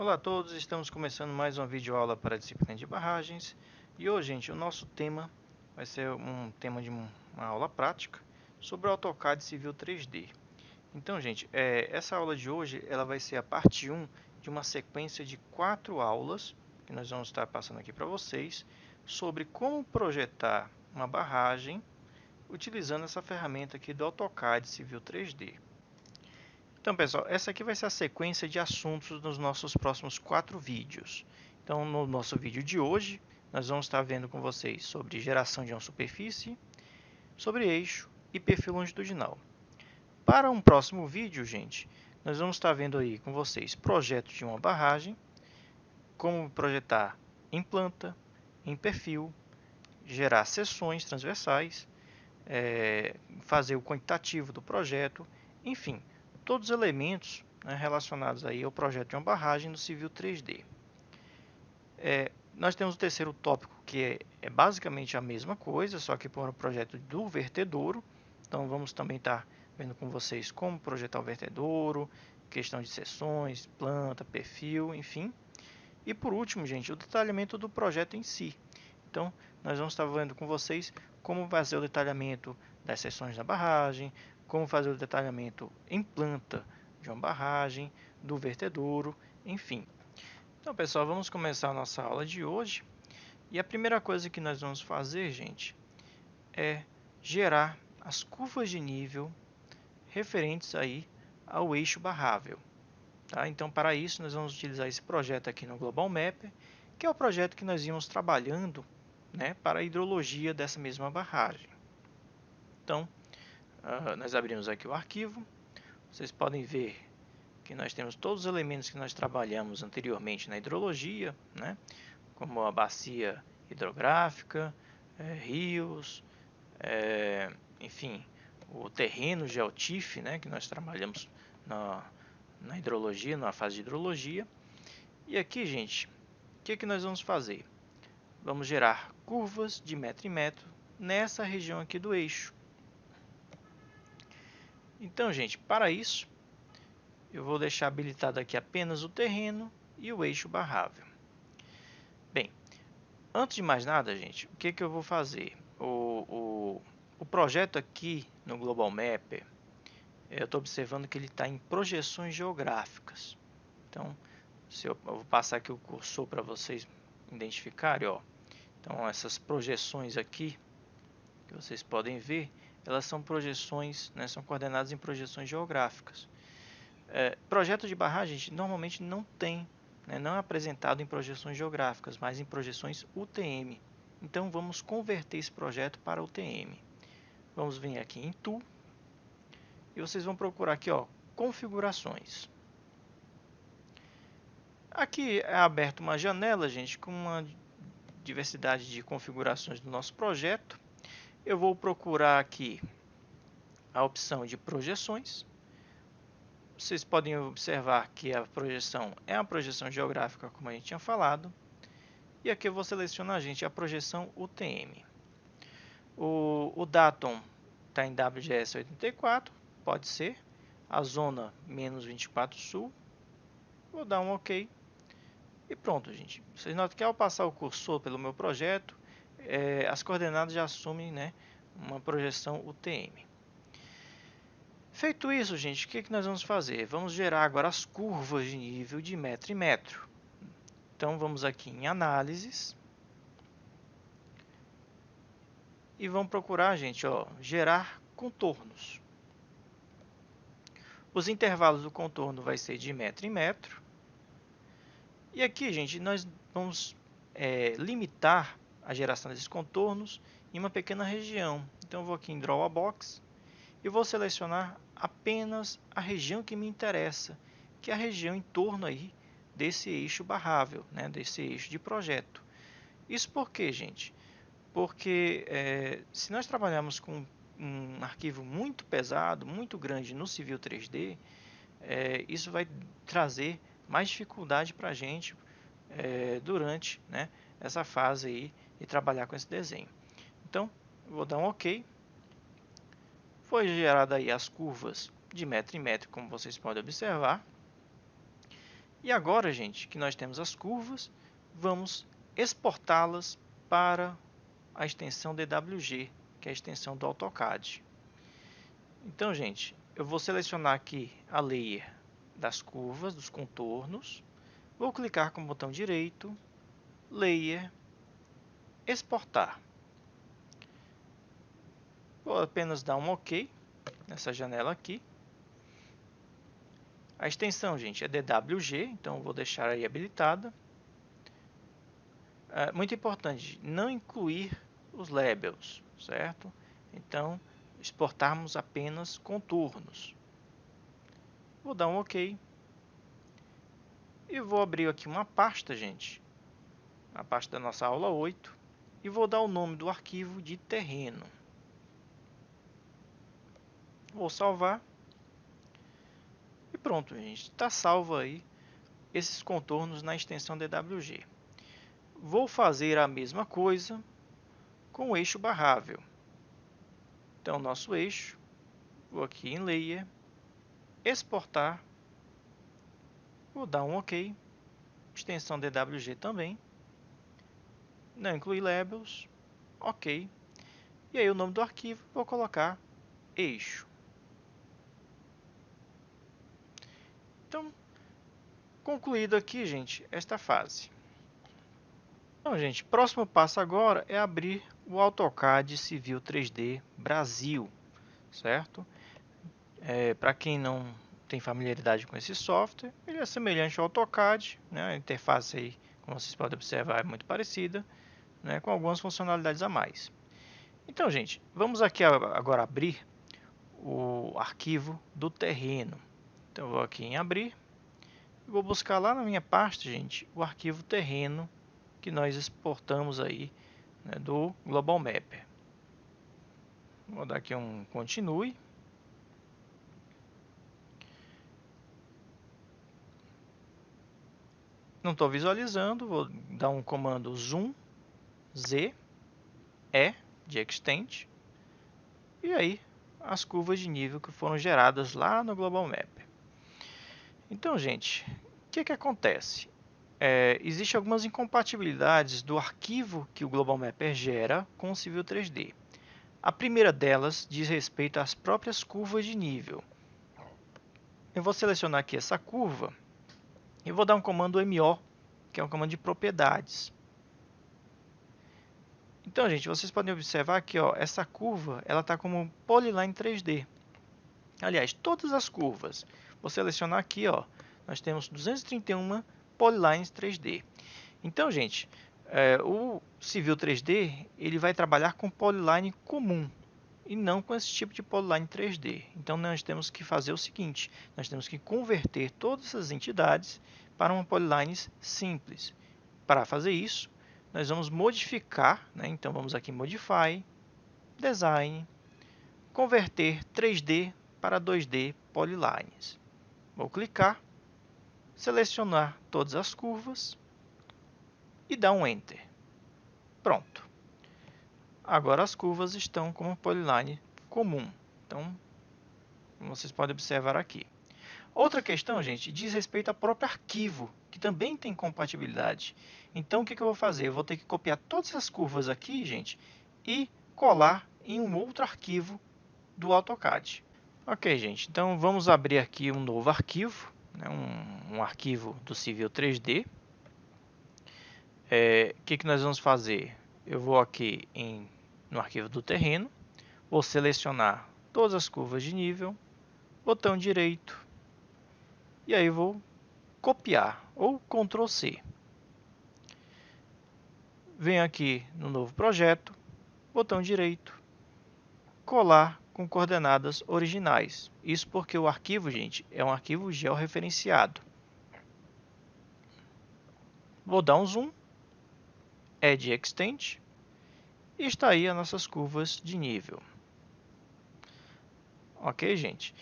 Olá a todos, estamos começando mais uma videoaula para a disciplina de barragens e hoje, gente, o nosso tema vai ser um tema de uma aula prática sobre o AutoCAD Civil 3D. Então, gente, essa aula de hoje ela vai ser a parte 1 de uma sequência de 4 aulas que nós vamos estar passando aqui para vocês sobre como projetar uma barragem utilizando essa ferramenta aqui do AutoCAD Civil 3D. Então, pessoal, essa aqui vai ser a sequência de assuntos nos nossos próximos 4 vídeos. Então, no nosso vídeo de hoje, nós vamos estar vendo com vocês sobre geração de uma superfície, sobre eixo e perfil longitudinal. Para um próximo vídeo, gente, nós vamos estar vendo aí com vocês projeto de uma barragem, como projetar em planta, em perfil, gerar seções transversais, fazer o quantitativo do projeto, enfim, todos os elementos, né, relacionados aí ao projeto de uma barragem no Civil 3D. Nós temos o terceiro tópico, que é basicamente a mesma coisa, só que para o projeto do vertedouro. Então, vamos também estar vendo com vocês como projetar o vertedouro, questão de seções, planta, perfil, enfim. E por último, gente, o detalhamento do projeto em si. Então, nós vamos estar vendo com vocês como fazer o detalhamento das seções da barragem, como fazer o detalhamento em planta de uma barragem, do vertedouro, enfim. Então, pessoal, vamos começar a nossa aula de hoje. E a primeira coisa que nós vamos fazer, gente, é gerar as curvas de nível referentes aí ao eixo barrável. Tá? Então, para isso, nós vamos utilizar esse projeto aqui no Global Mapper, que é o projeto que nós íamos trabalhando, né, para a hidrologia dessa mesma barragem. Então, nós abrimos aqui o arquivo. Vocês podem ver que nós temos todos os elementos que nós trabalhamos anteriormente na hidrologia, né, como a bacia hidrográfica, rios, enfim, o terreno geotife, né, que nós trabalhamos na hidrologia, na fase de hidrologia. E aqui, gente, o que nós vamos fazer? Vamos gerar curvas de metro em metro nessa região aqui do eixo. Então, gente, para isso, eu vou deixar habilitado aqui apenas o terreno e o eixo barrável. Bem, antes de mais nada, gente, o que eu vou fazer? O projeto aqui no Global Mapper, eu estou observando que ele está em projeções geográficas. Então, eu vou passar aqui o cursor para vocês identificarem, ó. Então, essas projeções aqui, que vocês podem ver, elas são projeções, né, são coordenadas em projeções geográficas. Projeto de barragem, gente, normalmente não tem, né, não é apresentado em projeções geográficas, mas em projeções UTM. Então, vamos converter esse projeto para UTM. Vamos vir aqui em Tool e vocês vão procurar aqui, ó, configurações. Aqui é aberta uma janela, gente, com uma diversidade de configurações do nosso projeto. Eu vou procurar aqui a opção de projeções. Vocês podem observar que a projeção é uma projeção geográfica, como a gente tinha falado. E aqui eu vou selecionar, gente, a projeção UTM. O datum está em WGS 84, pode ser. A zona menos 24 sul. Vou dar um OK. E pronto, gente. Vocês notam que ao passar o cursor pelo meu projeto, as coordenadas já assumem, né, uma projeção UTM. Feito isso, gente, o que nós vamos fazer? Vamos gerar agora as curvas de nível de metro em metro. Então, vamos aqui em Análises. E vamos procurar, gente, ó, gerar contornos. Os intervalos do contorno vai ser de metro em metro. E aqui, gente, nós vamos limitar a geração desses contornos em uma pequena região. Então, eu vou aqui em Draw a Box e vou selecionar apenas a região que me interessa, que é a região em torno aí desse eixo barrável, né, desse eixo de projeto. Isso por quê, gente? Porque se nós trabalharmos com um arquivo muito pesado, muito grande no Civil 3D, isso vai trazer mais dificuldade para a gente durante, né, essa fase aí de trabalhar com esse desenho. Então, vou dar um OK. Foi gerada aí as curvas de metro em metro, como vocês podem observar. E agora, gente, que nós temos as curvas, vamos exportá-las para a extensão DWG, que é a extensão do AutoCAD. Então, gente, eu vou selecionar aqui a layer das curvas, dos contornos, vou clicar com o botão direito, Layer, Exportar. Vou apenas dar um OK nessa janela aqui. A extensão, gente, é DWG, então vou deixar aí habilitada. Muito importante, não incluir os labels, certo? Então, exportarmos apenas contornos. Vou dar um OK. E vou abrir aqui uma pasta, gente, a pasta da nossa aula 8, e vou dar o nome do arquivo de terreno. Vou salvar. E pronto, gente, está salvo aí esses contornos na extensão DWG. Vou fazer a mesma coisa com o eixo barrável. Então, nosso eixo, vou aqui em Layer, Exportar, vou dar um OK, extensão DWG também, não incluir labels, OK, e aí o nome do arquivo vou colocar eixo. Então, concluído aqui, gente, esta fase. Então, gente, próximo passo agora é abrir o AutoCAD Civil 3D Brasil, certo? Para quem não tem familiaridade com esse software, ele é semelhante ao AutoCAD, né? A interface aí, como vocês podem observar, é muito parecida, né? Com algumas funcionalidades a mais. Então, gente, vamos aqui agora abrir o arquivo do terreno. Então, eu vou aqui em abrir, vou buscar lá na minha pasta, gente, o arquivo terreno que nós exportamos aí, né, do Global Mapper. Vou dar aqui um continue. Não estou visualizando, vou dar um comando zoom, Z, E, de extend, e aí as curvas de nível que foram geradas lá no Global Mapper. Então, gente, o que acontece? Existem algumas incompatibilidades do arquivo que o Global Mapper gera com o Civil 3D. A primeira delas diz respeito às próprias curvas de nível. Eu vou selecionar aqui essa curva e vou dar um comando MO, que é um comando de propriedades. Então, gente, vocês podem observar aqui, ó, essa curva ela está como Polyline 3D. Aliás, todas as curvas. Vou selecionar aqui, ó, nós temos 231 Polylines 3D. Então, gente, o Civil 3D ele vai trabalhar com Polyline comum e não com esse tipo de Polyline 3D. Então, nós temos que fazer o seguinte, nós temos que converter todas essas entidades para uma Polyline simples. Para fazer isso, nós vamos modificar, né? Então, vamos aqui em Modify, Design, Converter 3D para 2D Polylines. Vou clicar, selecionar todas as curvas e dar um Enter. Pronto. Agora as curvas estão como Polyline comum. Então, como vocês podem observar aqui. Outra questão, gente, diz respeito ao próprio arquivo, que também tem compatibilidade. Então, o que eu vou fazer? Eu vou ter que copiar todas as curvas aqui, gente, e colar em um outro arquivo do AutoCAD. Ok, gente, então vamos abrir aqui um novo arquivo, né, um arquivo do Civil 3D. O que nós vamos fazer? Eu vou aqui no arquivo do terreno, vou selecionar todas as curvas de nível, botão direito, e aí vou copiar, ou Ctrl C. Venho aqui no novo projeto, botão direito, colar com coordenadas originais. Isso porque o arquivo, gente, é um arquivo georreferenciado. Vou dar um zoom, Add Extend, e está aí as nossas curvas de nível. Ok, gente?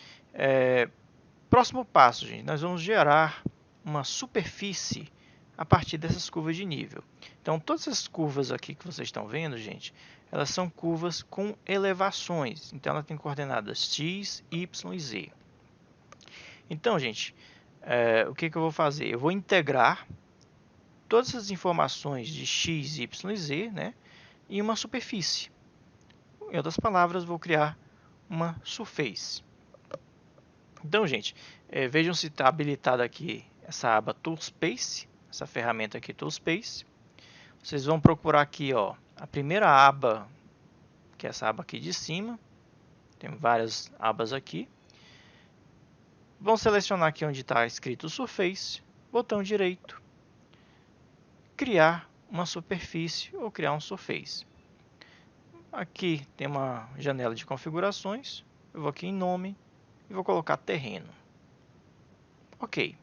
Próximo passo, gente, nós vamos gerar uma superfície a partir dessas curvas de nível. Então, todas essas curvas aqui que vocês estão vendo, gente, elas são curvas com elevações. Então, ela tem coordenadas x, y e z. Então, gente, o que eu vou fazer? Eu vou integrar todas as informações de x, y e z, né, em uma superfície. Em outras palavras, vou criar uma surface. Então, gente, vejam se está habilitada aqui essa aba Toolspace, essa ferramenta aqui Toolspace. Vocês vão procurar aqui, ó, a primeira aba, que é essa aba aqui de cima. Tem várias abas aqui. Vão selecionar aqui onde está escrito Surface, botão direito, criar uma superfície ou criar um surface. Aqui tem uma janela de configurações. Eu vou aqui em nome e vou colocar terreno. Ok.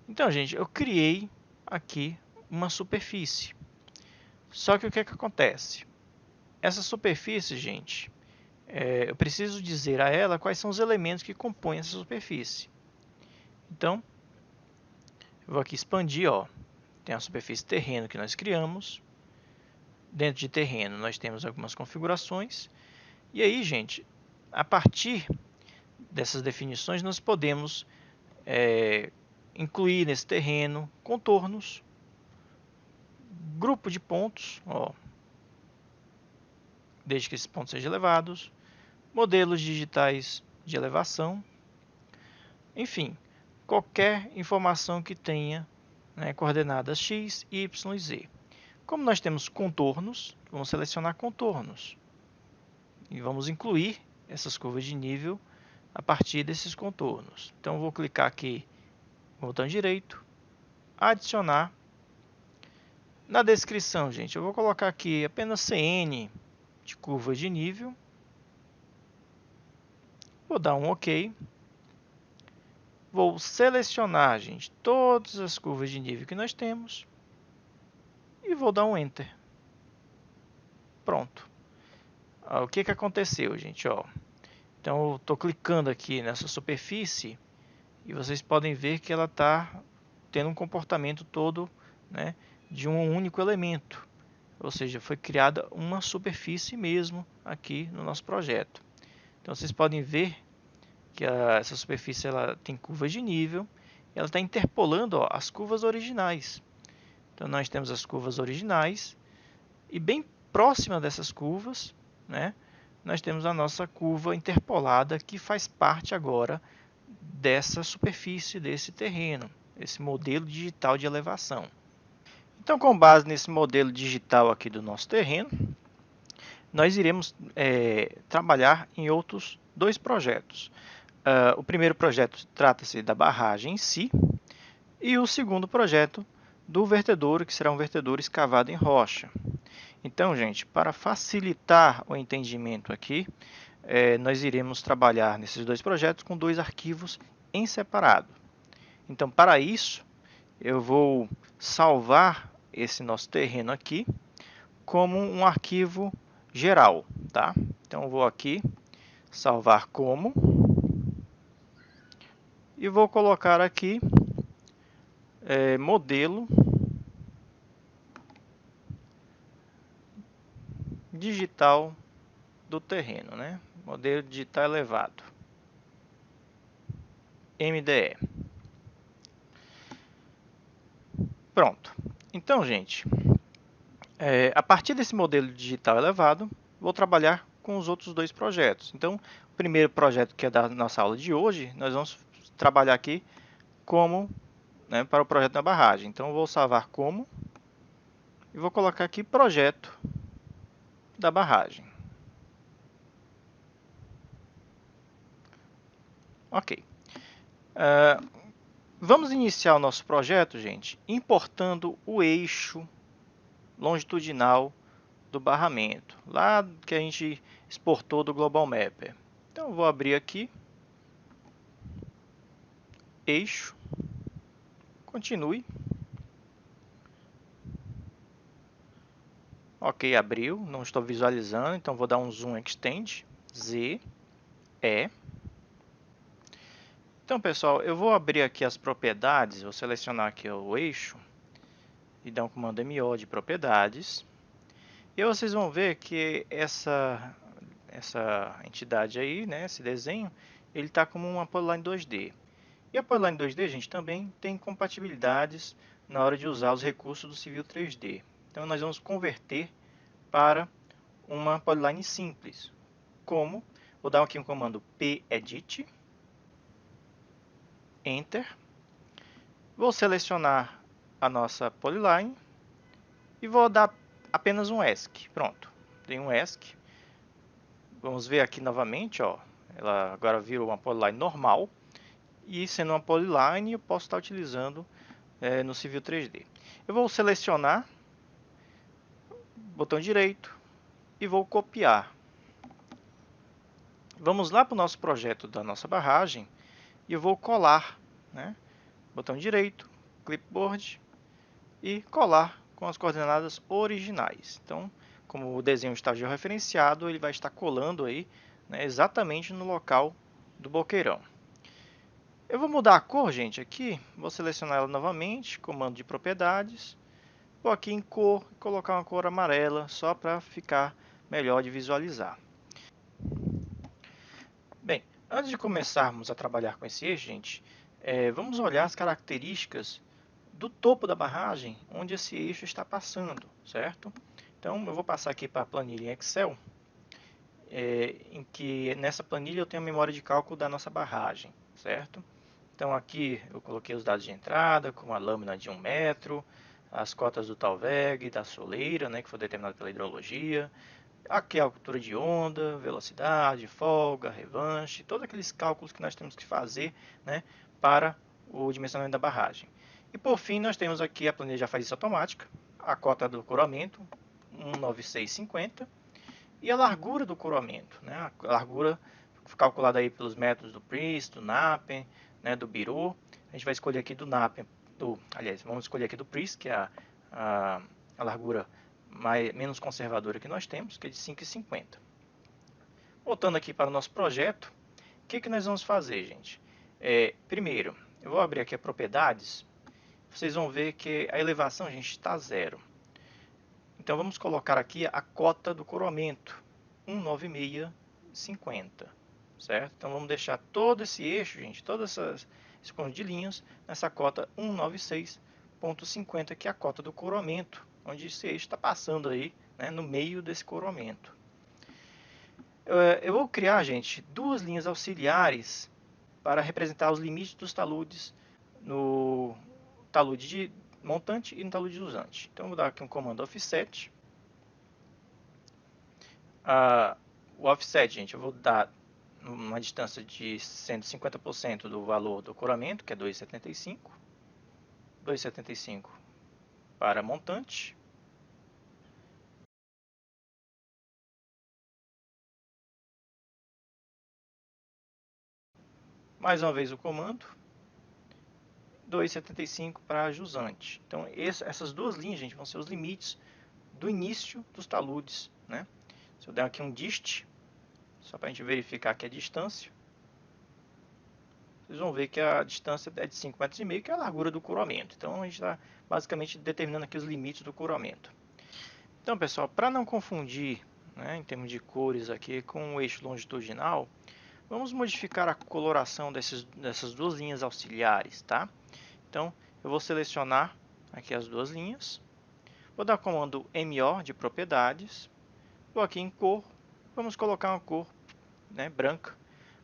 Então, gente, eu criei aqui uma superfície. Só que o que é que acontece? Essa superfície, gente, eu preciso dizer a ela quais são os elementos que compõem essa superfície. Então, eu vou aqui expandir, ó. Tem a superfície terreno que nós criamos. Dentro de terreno, nós temos algumas configurações. E aí, gente, a partir dessas definições, nós podemos incluir nesse terreno contornos, grupo de pontos, ó, desde que esses pontos sejam elevados, modelos digitais de elevação, enfim, qualquer informação que tenha, né, coordenadas x, y e z. Como nós temos contornos, vamos selecionar contornos e vamos incluir essas curvas de nível a partir desses contornos. Então, eu vou clicar aqui no botão direito, adicionar. Na descrição, gente, eu vou colocar aqui apenas CN de curva de nível. Vou dar um OK. Vou selecionar, gente, todas as curvas de nível que nós temos. E vou dar um Enter. Pronto. O que aconteceu, gente? Ó, então, eu estou clicando aqui nessa superfície e vocês podem ver que ela está tendo um comportamento todo, né, de um único elemento. Ou seja, foi criada uma superfície mesmo aqui no nosso projeto. Então, vocês podem ver que essa superfície ela tem curvas de nível. E ela está interpolando, ó, as curvas originais. Então, nós temos as curvas originais. E bem próxima dessas curvas, né, nós temos a nossa curva interpolada, que faz parte agora dessa superfície, desse terreno, esse modelo digital de elevação. Então, com base nesse modelo digital aqui do nosso terreno, nós iremos trabalhar em outros dois projetos. O primeiro projeto trata-se da barragem em si, e o segundo projeto do vertedouro, que será um vertedouro escavado em rocha. Então, gente, para facilitar o entendimento aqui, nós iremos trabalhar nesses dois projetos com dois arquivos em separado. Então, para isso, eu vou salvar esse nosso terreno aqui como um arquivo geral, tá? Então, eu vou aqui salvar como e vou colocar aqui modelo digital do terreno, né? Modelo digital elevado, MDE. Pronto. Então, gente, a partir desse modelo digital elevado, vou trabalhar com os outros dois projetos. Então, o primeiro projeto, que é da nossa aula de hoje, nós vamos trabalhar aqui como, né, para o projeto da barragem. Então, eu vou salvar como e vou colocar aqui projeto da barragem. Ok. Vamos iniciar o nosso projeto, gente, importando o eixo longitudinal do barramento, lá que a gente exportou do Global Mapper. Então, eu vou abrir aqui, eixo, continue. Ok, abriu, não estou visualizando, então vou dar um zoom extend, Z, E. Então, pessoal, eu vou abrir aqui as propriedades, vou selecionar aqui o eixo e dar um comando MO de propriedades. E aí vocês vão ver que essa entidade aí, né, esse desenho, ele está como uma polyline 2D. E a Polyline 2D, gente, também tem compatibilidades na hora de usar os recursos do Civil 3D. Então, nós vamos converter para uma Polyline simples. Como? Vou dar aqui um comando pedit, Enter. Vou selecionar a nossa Polyline e vou dar apenas um ESC. Pronto, dei um ESC. Vamos ver aqui novamente, ó. Ela agora virou uma Polyline normal. E sendo uma Polyline, eu posso estar utilizando no Civil 3D. Eu vou selecionar, botão direito, e vou copiar. Vamos lá para o nosso projeto da nossa barragem e eu vou colar, né? Botão direito, clipboard e colar com as coordenadas originais. Então, como o desenho está georreferenciado, ele vai estar colando aí, né, exatamente no local do boqueirão. Eu vou mudar a cor, gente, aqui. Vou selecionar ela novamente, comando de propriedades. Vou aqui em cor, colocar uma cor amarela, só para ficar melhor de visualizar. Bem, antes de começarmos a trabalhar com esse eixo, gente, vamos olhar as características do topo da barragem, onde esse eixo está passando, certo? Então, eu vou passar aqui para a planilha em Excel, em que nessa planilha eu tenho a memória de cálculo da nossa barragem, certo? Então, aqui eu coloquei os dados de entrada, como a lâmina de 1 metro, as cotas do Talveg, da soleira, né, que foi determinado pela hidrologia. Aqui a altura de onda, velocidade, folga, revanche, todos aqueles cálculos que nós temos que fazer, né, para o dimensionamento da barragem. E por fim, nós temos aqui a planilha já faz isso automática, a cota do coroamento, 19650, e a largura do coroamento, né, a largura calculada aí pelos métodos do PRIS, do NAPEM, né, do BIRU. A gente vai escolher aqui do NAPEM, aliás, vamos escolher aqui do PRIS, que é a largura menos conservadora que nós temos, que é de 5,50. Voltando aqui para o nosso projeto, o que nós vamos fazer, gente? Primeiro, eu vou abrir aqui a propriedades, vocês vão ver que a elevação, gente, está zero. Então, vamos colocar aqui a cota do coroamento, 19650, certo? Então, vamos deixar todo esse eixo, gente, esse conjunto de linhas, nessa cota 196.50, que é a cota do coroamento, onde esse eixo está passando aí, né, no meio desse coroamento. Eu vou criar, gente, duas linhas auxiliares para representar os limites dos taludes no talude de montante e no talude de usante. Então, vou dar aqui um comando offset. O offset, gente, eu vou dar uma distância de 150% do valor do coramento, que é 2,75. 2,75 para montante. Mais uma vez o comando. 2,75 para jusante. Então, essas duas linhas, gente, vão ser os limites do início dos taludes, né? Se eu der aqui um dist, só para a gente verificar aqui a distância, vocês vão ver que a distância é de 5,5 metros, que é a largura do coroamento. Então, a gente está basicamente determinando aqui os limites do coroamento. Então, pessoal, para não confundir, né, em termos de cores aqui com o eixo longitudinal, vamos modificar a coloração dessas duas linhas auxiliares, tá? Então, eu vou selecionar aqui as duas linhas, vou dar o comando MO de propriedades, vou aqui em cor, vamos colocar uma cor, né, branca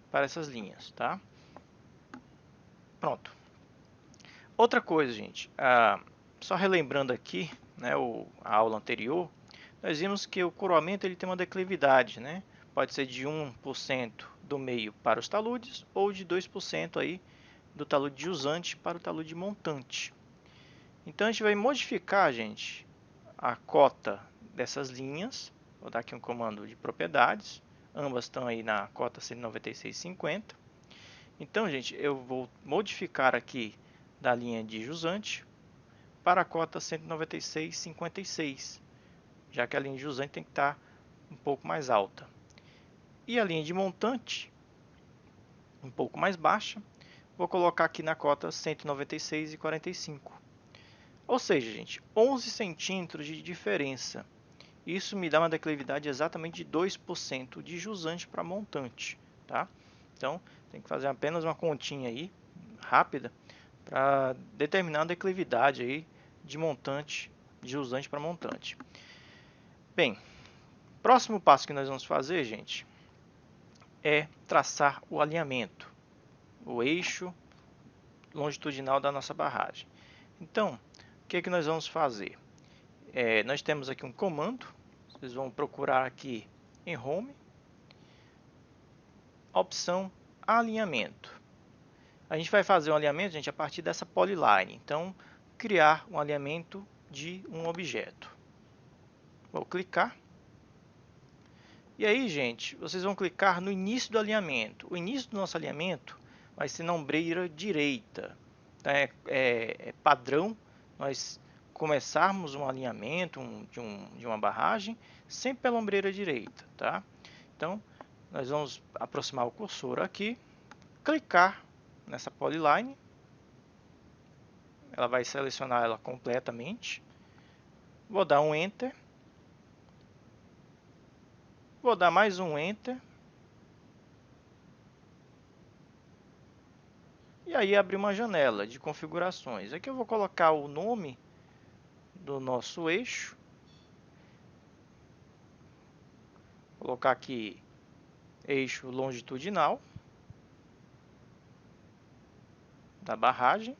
para essas linhas, tá? Pronto. Outra coisa, gente, só relembrando aqui, né, a aula anterior, nós vimos que o coroamento ele tem uma declividade, né? Pode ser de 1% do meio para os taludes ou de 2% aí do talude de usante para o talude montante. Então a gente vai modificar, gente, a cota dessas linhas. Vou dar aqui um comando de propriedades. Ambas estão aí na cota 196,50. Então, gente, eu vou modificar aqui da linha de jusante para a cota 196,56, já que a linha de jusante tem que estar um pouco mais alta. E a linha de montante, um pouco mais baixa, vou colocar aqui na cota 196,45. Ou seja, gente, 11 centímetros de diferença. Isso me dá uma declividade exatamente de 2% de jusante para montante, tá? Então, tem que fazer apenas uma continha aí, rápida para determinar a declividade aí de montante, de usante para montante. Bem, próximo passo que nós vamos fazer, gente, é traçar o alinhamento, o eixo longitudinal da nossa barragem. Então, o que é que nós vamos fazer? Nós temos aqui um comando, vocês vão procurar aqui em Home, opção alinhamento. A gente vai fazer um alinhamento, gente, a partir dessa polyline. Então, criar um alinhamento de um objeto. Vou clicar. E aí, gente, vocês vão clicar no início do alinhamento. O início do nosso alinhamento vai ser na ombreira direita. Então, é padrão nós começarmos um alinhamento de uma barragem sempre pela ombreira direita, tá? Então, nós vamos aproximar o cursor aqui, clicar nessa polyline, ela vai selecionar ela completamente, vou dar um Enter, vou dar mais um Enter, e aí abrir uma janela de configurações. Aqui eu vou colocar o nome do nosso eixo, vou colocar aqui eixo longitudinal da barragem.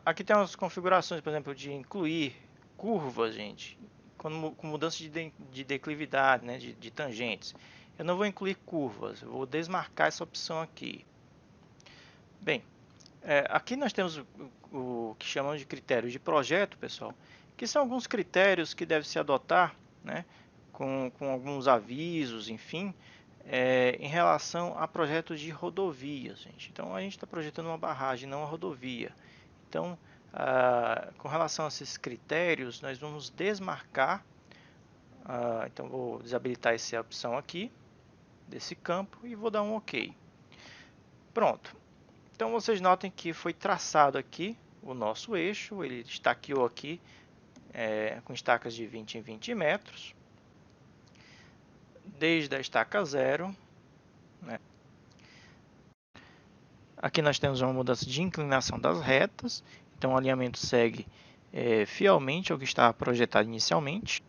Aqui tem umas configurações, por exemplo, de incluir curvas, gente, com mudança de declividade, né, de tangentes. Eu não vou incluir curvas, eu vou desmarcar essa opção aqui. Bem, aqui nós temos o que chamamos de critérios de projeto, pessoal, que são alguns critérios que devem se adotar, né, com alguns avisos, enfim, em relação a projetos de rodovias, gente. Então, a gente está projetando uma barragem, não uma rodovia. Então, com relação a esses critérios, nós vamos desmarcar. Então, vou desabilitar essa opção aqui, desse campo, e vou dar um OK. Pronto. Então, vocês notem que foi traçado aqui o nosso eixo, ele estaqueou aqui com estacas de 20 em 20 metros, desde a estaca 0, né? Aqui nós temos uma mudança de inclinação das retas, então o alinhamento segue fielmente ao que estava projetado inicialmente.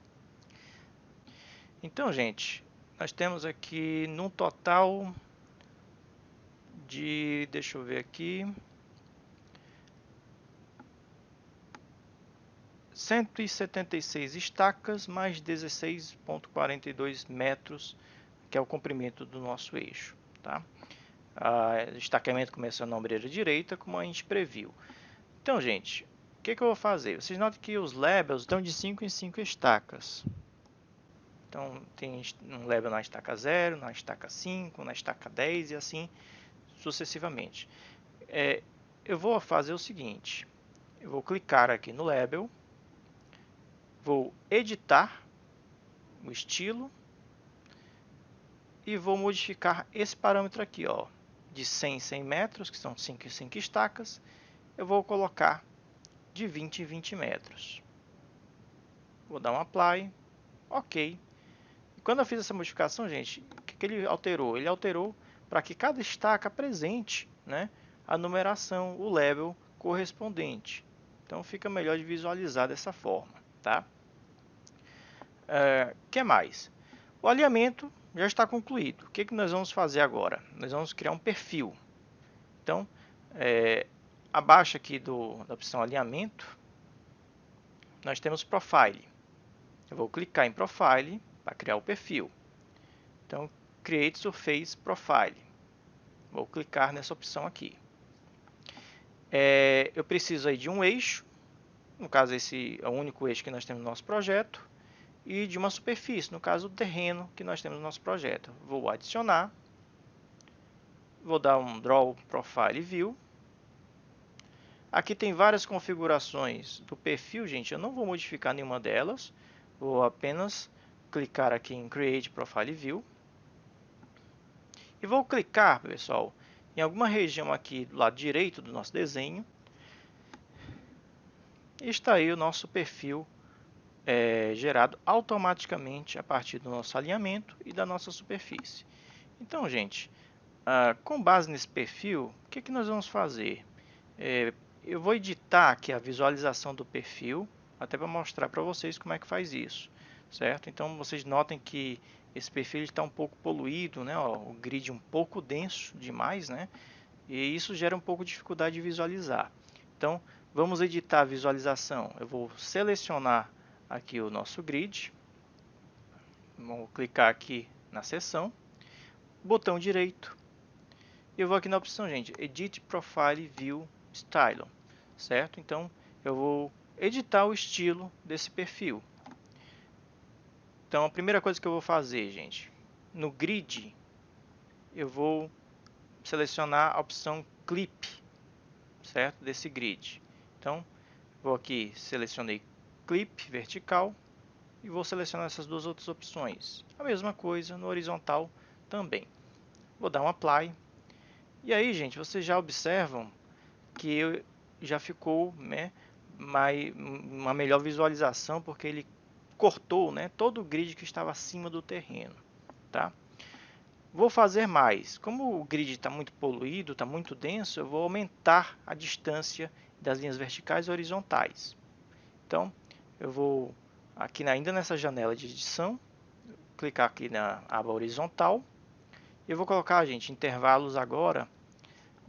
Então, gente, nós temos aqui num total de, deixa eu ver aqui, 176 estacas mais 16,42 metros, que é o comprimento do nosso eixo, tá? O estaqueamento começou na ombreira direita, como a gente previu. Então, gente, o que eu vou fazer? Vocês notam que os labels estão de 5 em 5 estacas. Então, tem um label na estaca 0, na estaca 5, na estaca 10 e assim sucessivamente. Eu vou fazer o seguinte, eu vou clicar aqui no label, vou editar o estilo e vou modificar esse parâmetro aqui, ó, de 100 em 100 metros, que são 5 em 5 estacas, eu vou colocar de 20 em 20 metros. Vou dar um Apply, OK. E quando eu fiz essa modificação, gente, o que ele alterou? Ele alterou para que cada estaca apresente, né, a numeração, o label correspondente. Então fica melhor de visualizar dessa forma, tá? Que mais? O alinhamento já está concluído. O que nós vamos fazer agora? Nós vamos criar um perfil. Então, abaixo aqui da opção alinhamento, nós temos Profile. Eu vou clicar em Profile para criar o perfil. Então, Create Surface Profile. Vou clicar nessa opção aqui. Eu preciso aí de um eixo. No caso, esse é o único eixo que nós temos no nosso projeto. E de uma superfície, no caso, o terreno que nós temos no nosso projeto. Vou adicionar. Vou dar um Draw Profile View. Aqui tem várias configurações do perfil, gente. Eu não vou modificar nenhuma delas. Vou apenas clicar aqui em Create Profile View. E vou clicar, pessoal, em alguma região aqui do lado direito do nosso desenho. E está aí o nosso perfil gerado automaticamente a partir do nosso alinhamento e da nossa superfície. Então, gente, Com base nesse perfil, o que nós vamos fazer? Eu vou editar aqui a visualização do perfil, até para mostrar para vocês como é que faz isso, certo? Então vocês notem que esse perfil está um pouco poluído, né? Ó, o grid um pouco denso demais, né? E isso gera um pouco de dificuldade de visualizar. Então vamos editar a visualização. Eu vou selecionar aqui o nosso grid, vou clicar aqui na seção, botão direito. Eu vou aqui na opção, gente, Edit Profile View Style, certo? Então, eu vou editar o estilo desse perfil. Então, a primeira coisa que eu vou fazer, gente, no grid, eu vou selecionar a opção Clip, certo? Desse grid. Então, vou aqui, selecionei Clip vertical e vou selecionar essas duas outras opções. A mesma coisa no horizontal também. Vou dar um Apply. E aí, gente, vocês já observam que já ficou, né, uma melhor visualização, porque ele cortou, né, todo o grid que estava acima do terreno. Tá? Vou fazer mais. Como o grid está muito poluído, está muito denso, eu vou aumentar a distância das linhas verticais e horizontais. Então, eu vou aqui ainda nessa janela de edição, clicar aqui na aba horizontal. Eu vou colocar, gente, intervalos agora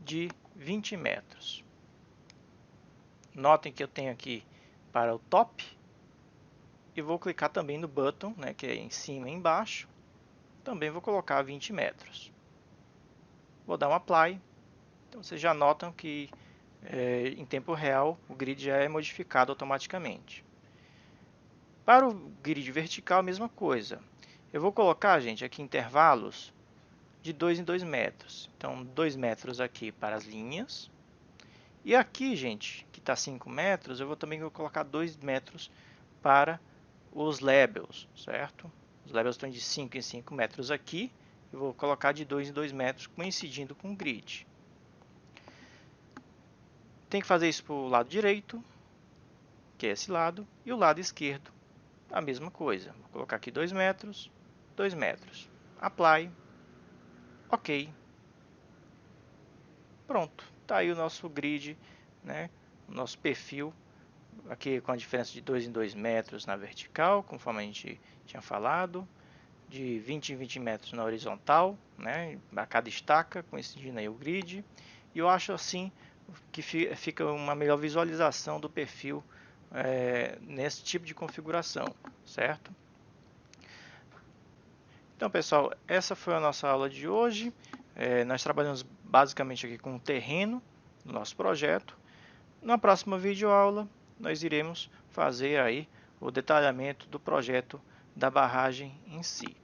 de 20 metros. Notem que eu tenho aqui para o top. E vou clicar também no button, né, que é em cima e embaixo. Também vou colocar 20 metros. Vou dar um Apply. Então vocês já notam que em tempo real o grid já é modificado automaticamente. Para o grid vertical, a mesma coisa. Eu vou colocar, gente, aqui intervalos de 2 em 2 metros. Então, 2 metros aqui para as linhas. E aqui, gente, que está 5 metros, eu também vou colocar 2 metros para os labels, certo? Os labels estão de 5 em 5 metros aqui. Eu vou colocar de 2 em 2 metros, coincidindo com o grid. Tem que fazer isso para o lado direito, que é esse lado, e o lado esquerdo, a mesma coisa. Vou colocar aqui 2 metros, 2 metros. Apply. Ok. Pronto. Está aí o nosso grid, né? O nosso perfil. Aqui com a diferença de 2 em 2 metros na vertical, conforme a gente tinha falado. De 20 em 20 metros na horizontal, né? A cada estaca, coincidindo aí o grid. E eu acho assim que fica uma melhor visualização do perfil nesse tipo de configuração, certo? Então, pessoal, essa foi a nossa aula de hoje. Nós trabalhamos basicamente aqui com o terreno do nosso projeto. Na próxima videoaula, nós iremos fazer aí o detalhamento do projeto da barragem em si.